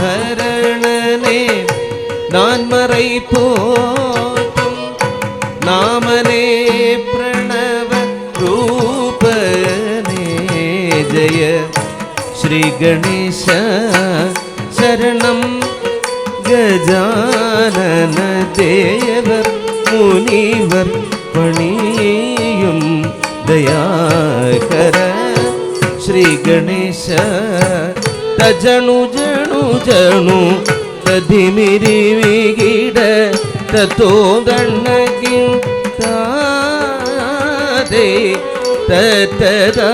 நாகாபரணனே நான்மறை போற்றும் நாமனே பிரணவ ரூபனே ஜெய ஸ்ரீ கணேச சரணம் கஜானன தேவர் முனிவர் பணியும் दयाकर श्री गणेश तजनु जनु जनु तधिमिरि विगिड ततो गण्णगिंतादे ततदा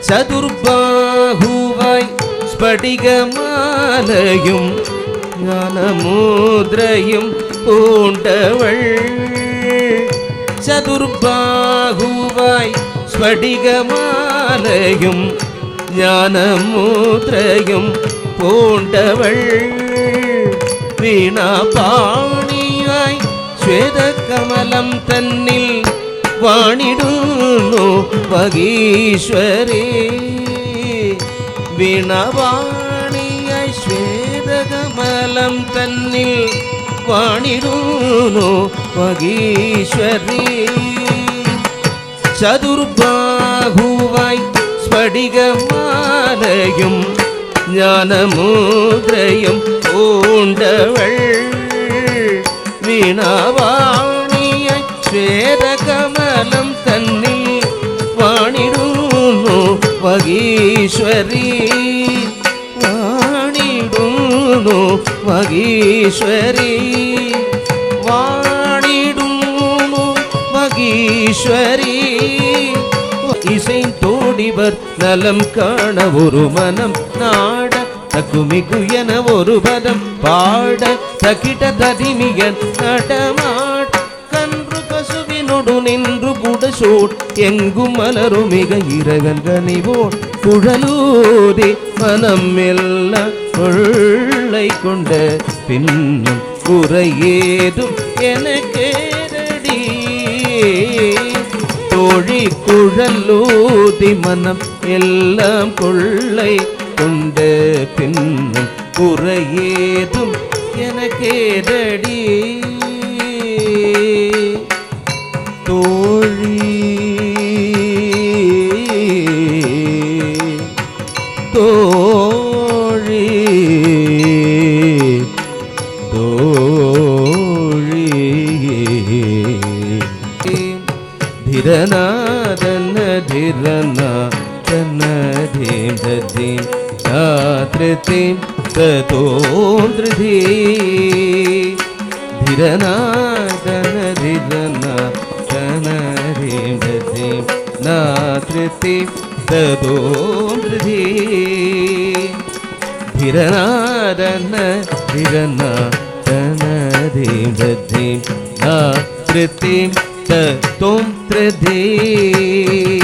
चतुर्बाहुवाय स्फटिकमालयुम ज्ञानमुद्रयुम पूண்டவள் ചതുർബാഹുവായി സ്ഫടികമാലയും ജ്ഞാനമുദ്രയും പൂണ്ടവൾ വീണാപാണിയായി ശ്വേതകമലം തന്നിൽ വാണിടുന്നു വഗീശ്വരി വീണാപാണിയായി ശ്വേതകമലം തന്നിൽ വാണിടുന്നു വഗീശ്വരി ചതുർബാഹുവായി സ്ഫടികമാലയും ജ്ഞാനമുദ്രയും പൂണ്ടവൾ വീണാവാണിയായി ശ്വേതകമലം തന്നിൽ വാണിടുന്നു വഗീശ്വരി വാണിടുന്നു വഗീശ്വരി வாணிடும் வகீஸ்வரி இசைத்தோடிவர் நலம் காண ஒரு மனம் நாட தகுமிகு என ஒரு பதம் பாட தகிட ததிமிகன் நடமாட கன்று பசுவினொடு நின்று புடசோட் எங்கும் மலரும் மிக இரகன் கனிவோட் குழலூதி மனம் எல்லாம் கொள்ளை கொண்ட பின்னும் குறையேதும் எனக்கேதடி தோழி குழலூதி மனம் எல்லாம் கொள்ளை கொண்ட பின்னும் குறையேதும் எனக்கேதடி தோழி தோழி தோழி ധിരനാദന ധിരനാദന ധീം ധീം യാത്രതീം തതോന്ദ്രധീ ധിരനാദന ധിരനാദന ധീം ധീം യാത്രതീം തതോന്ദ്രധീ ധിരനാദന ധിരനാദന ധീം ധീം യാത്രതീം तोम त्रिधे